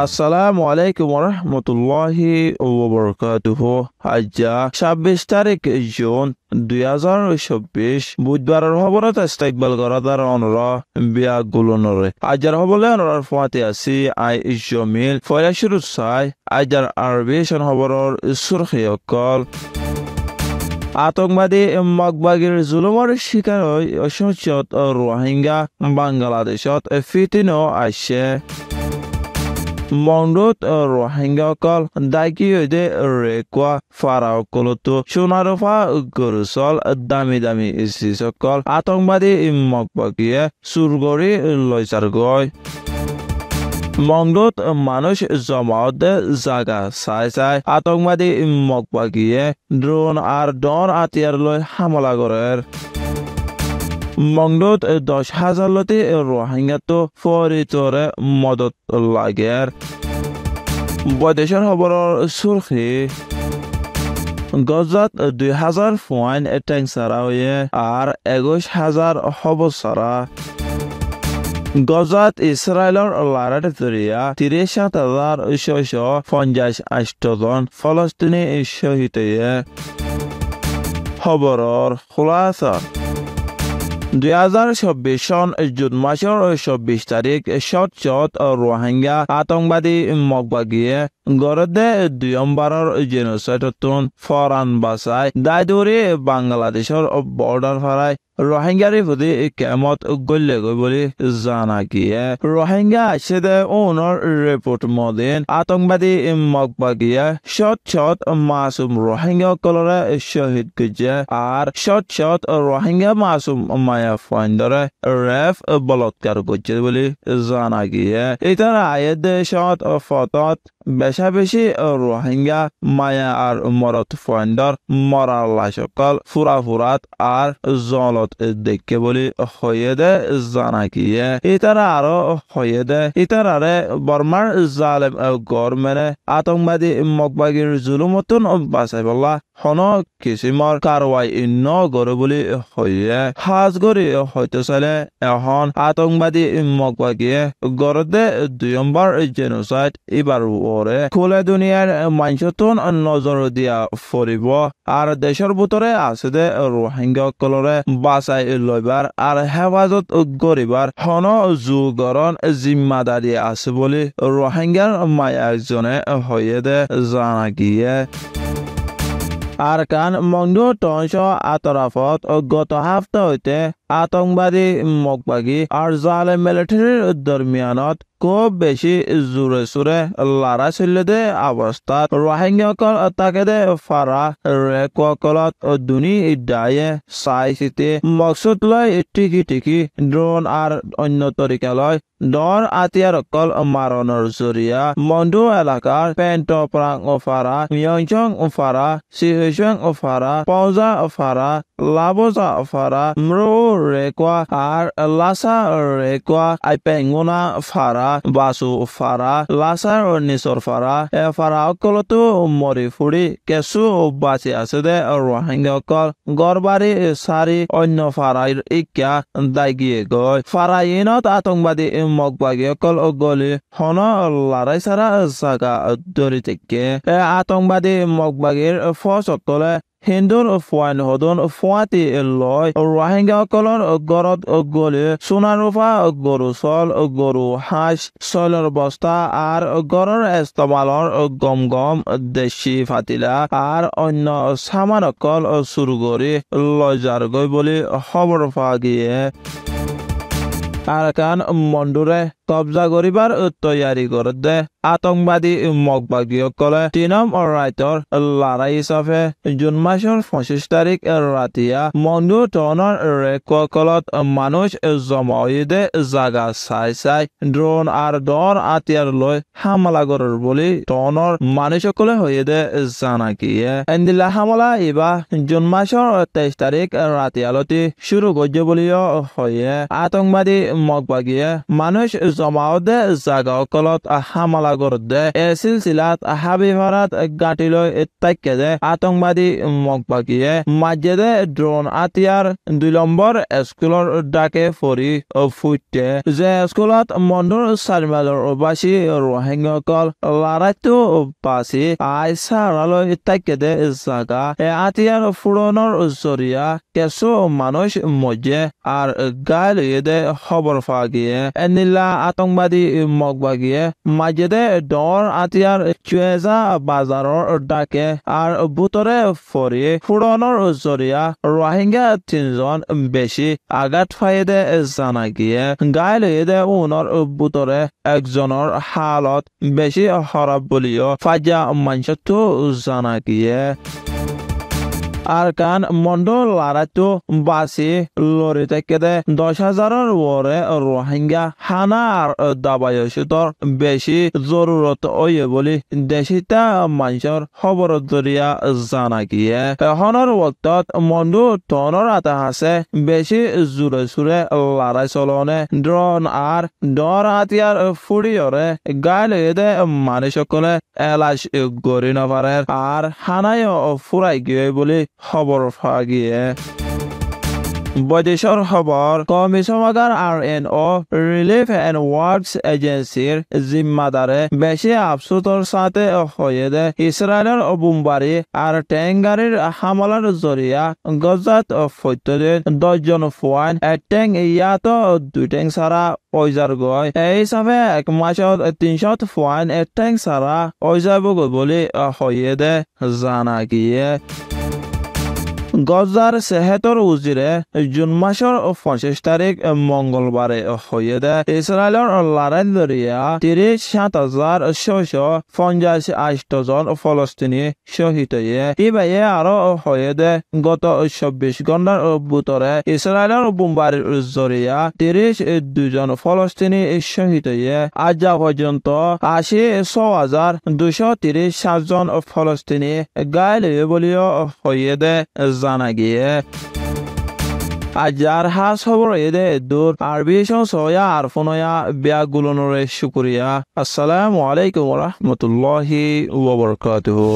আসসালামু আলাইকুম রহমতুল্লাহি ওয়াবারাকাতুহু। আজ ২৬ তারিখ জুন ২০২৪ বুধবারের খবরত ইস্তেকবাল করার অনুরা বিয়া গুলনরে আজার হবলে অনুরার ফুয়াতে আছি আই জমিল ফয়লা শুরু চাই আজার আরবিশন খবরের সুরখি অকল আতঙ্কবাদী মগবাগীর জুলুমৰ শিকাৰ হৈ অসহ্যত রোহিঙ্গা বাংলাদেশত ফিটিনো আসছে মংডুত রোহিঙ্গাসকল দায়ী হৈতে ৰেকুৱা ফাৰাসকলতো সোণাৰফা গৰুচল দামী দামী চিজসকল আতঙ্কবাদী মগবাগীয়ে চুৰ কৰি লৈ যাৰগৈ মংডুত মানুষ জমাতে জাগা চাই চাই আতঙ্কবাদী মগবাগীয়ে ড্রোন আর ডর আতিয়ার লৈ হামলা করে মংডুত 10,000 লতি রোহিঙ্গাতো ফরিতরে মদত লাগে বৈদেশিক খবরের সুরখি গজাত 2,000 ফুয়াইন ট্যাঙ্ক সারা হয়ে আর 21,000 খবর সারা গজাত ইসরায়েলৰ লাৰাত জৰিয়া ৩৭,৬৫৮ জন ফলস্তিনী শ্বহীদ খবৰৰ খোলাসা ২০২৪ চন জুন মাসৰ ২৪ তাৰিখ শত রোহিঙ্গা আতঙ্কবাদী মগবাগীয়ে গড়দে ২ নম্বৰৰ জেনোসাইডতোন ফরান বাসাই দায়দৌৰি বাংলাদেশৰ বৰ্ডাৰ ফৰাই রোহিঙ্গার প্রতি কেমত গল্লে গই বলে জানা গিয়ে রোহিঙ্গা আছে দে ওনার রিপোর্ট মদিন আতঙ্কবাদী মগবাগীয়ে শত মাসুম রোহিঙ্গা কলরে শহীদ গজে আর শত রোহিঙ্গা মাসুম মায়া ফাইন্ডরে রেফ বলৎকার গজে বলে জানা গিয়ে এটার আয়ের দেশত ফতত বেশা বেশি রোহিঙ্গা মায়া আর মরত ফাইন্ডর মরার লাশকল ফুরাত আর জল দেখে বলি হয়ে দে জানা গিয়ে ইতারা আরো হয়ে দে ইতারারে বর্মার জালেম গরমেনে আতঙ্কবাদী মগবাগীর জুলুমতন বাঁচাই বলা হন কিসিমর কারওয়াই ন গরে বলি হয়ে হাজ গরি হয়তো চাইলে এখন আতঙ্কবাদী মগবাগীয়ে গরদে ২ নম্বর জেনোসাইড এবার ওরে খোলে দুনিয়ার মাঞ্চতন নজর দিয়া ফরিব আর দেশের ভিতরে আছে দে রোহিঙ্গা কলরে বাঁচাই লইবার আর হেফাজত করিবার হন যুগরণ জিম্মাদারি আছে বলে রোহিঙ্গার মায়া একজনে হয়ে দে জানা গিয়ে আর কান মংডু টনশ আতরাফত গত হাফতা হইতে আতঙ্কবাদী মগবাগী আর জালেম মিলিটারির দরমিয়ানত খুব বেশি জোরে সোরে লারা চলে দে অবস্থাত রোহিঙ্গাসকল তাকে দে ফারা রেকলত দুনি দায়ে চাই চিতি মকসুদ লয় টিকি ড্রোন আর অন্য তরিকা লয় ডর আতিয়ার অকল মারণর জরিয়া মন্ডু এলাকার পেন্ট প্রাং ফারা মিয়ংচং ফারা সিহেচং ফারা পৌজা ফারা লাবোজা ফারা মৃ রেকোয়া আর লাসা রেকোয়া আইপেঙ্গুনা ফারা বাসু ফারা লাসার নিচর ফারা এ ফারা অকলতো মরি ফুৰি কেঁচু বাচি আছে দে রোহিঙ্গা অকল গড়বাৰী চাৰি অন্য ফাৰাইৰ ইকা দাগিয়ে গৈ ফাৰাইনত আতঙ্কবাদী মগবাগী অকল গলি হন লাৰাই চাৰা জাগা ধৰি থাকে আতঙ্কবাদী মগবাগীৰ ফজ অকলে হিন্দুর ফুয়াইন হদন ফুয়াতি লয় রোহিঙ্গা সকলের গড়ত গলে সোনারূপা গরু চল গরু হাঁস চলৰ বস্তা আর গড়ৰ ইস্তেমালৰ গম দেশী ফাতিলা আর অন্য সামান অকল চুৰ কৰি লৈ যাৰগৈ বুলি খবৰ পোৱা গিয়ে আর কান মন্ডুরে কবজা করিবার তৈয়ারি করে দে আতঙ্কবাদী মগবাগীসকলে ৩ নম্বৰ ৰাইটৰ লড়াই হিচাপে জুন মাসৰ ২৫ তাৰিখ ৰাতিয়া মন্ডু টনৰ ৰেককলত মানুষ জমা হৈ দে জাগা চাই ড্রোন আর ডর আতিয়ার লৈ হামলা করার বলি টনৰ মানুষসকলে হয়ে দে জানা গিয়ে এন্দিলা হামলা এবার জুন মাসৰ ২৩ তাৰিখ ৰাতিয়ালতি শুরু করছে বলিও হয়ে আতঙ্কবাদী মগবাগীয়ে মানুষ জমাওদে জাগাসকলত হামলা করদে এ সিলসিলাত হাবিবারাত গাটিলৈ তাইকেদে আতঙ্কবাদী মগবাগিয়ে মাঝেদে ড্রোন আতিয়ার 2 নম্বর স্কুলৰ ডাকে ফৰি ফুটে যে স্কুলত মণ্ডৰ চাৰিমালৰ বাসী ৰোহিংগাসকল লড়াইটো বাসি আইসাৰালৈ তাইকেদে জাগা আতিয়ার ফুৰণৰ জৰিয়া কেঁচো মানুষ মজে আর গাইলে খবর ফাগিয়ে এনিলা আতঙ্কবাদী মগবাগিয়ে মাঝেদে ডর আতিয়ার চুয়েজা বাজাৰৰ ডাকে আর বুতরে ফরি ফুৰণৰ জরিয়া রোহিঙ্গা 3 জন বেশি আঘাত ফাইদে জানা গিয়ে গাইলে উনৰ বুতরে একজনের হালত বেশি খারাপ বলিও ফাজা মানসতো জানা গিয়ে আর কান মন্ডল লড়াইটো বাসি লড়ি থেকে 10,000-এর ওরে রোহিঙ্গা হানা আর দাবায়সিতর বেশি জরুরত ওয়ে বলি দেশিতা মানুষের খবর দরিয়া জানা গিয়ে এখনের ওক্তত মন্ডু টনৰ আতা আছে বেশি জোরে সুরে লড়াই চলনে ড্রোন আর ডর হাতিয়ার ফুড়িয়রে গাইলে মানুষসকলে এলাশ গড়ি নপারে আর হানায় ফুরাই গিয়ে বলি খবর ফাগিয়ে বৈদেশৰ খবৰ commissioner RNO relief and works এজেন্সিৰ জিম্মাদাৰে বেছি আফচোতৰ সাথে হয়েদে ইছৰাইলৰ বোমবাৰী আৰু টেংগাৰীৰ হামলাৰ জৰিয়া গজাত ফৈতদিন 10 জন ফুৱান টেং ইয়াত 2 টেং সাৰা ওইজার গয় এই হিসাবে এক মাসত 300 ফুৱান টেং সাৰা ওইজাব বলি হয়েদে জানা গিয়ে গজার সেহেতর উজিরে জুন মাসের 25 তারিখ মঙ্গলবারে হয়েদে ইসরায়েলের লড়াই দরিয়া 37,658 জন ফলস্তিনি শহীদ হয়ে ইবাইয়ে আরো হয়েদে গত 24 ঘন্টার ভিতরে ইসরায়েলের বোমবারির জরিয়া 32 জন ফলস্তিনি শহীদ হয়ে আজ পর্যন্ত 86,237 জন ফলস্তিনি গাইলে বলিও হয়েদে জানা গিয়ে আজার হাস খবর এদে দূর আরবি সয়া আর ফোনয়া বিয়াগুলোনরে শুকরিয়া আসসালামু আলাইকুম ওয়া রাহমাতুল্লাহি ওয়া বারাকাতুহু।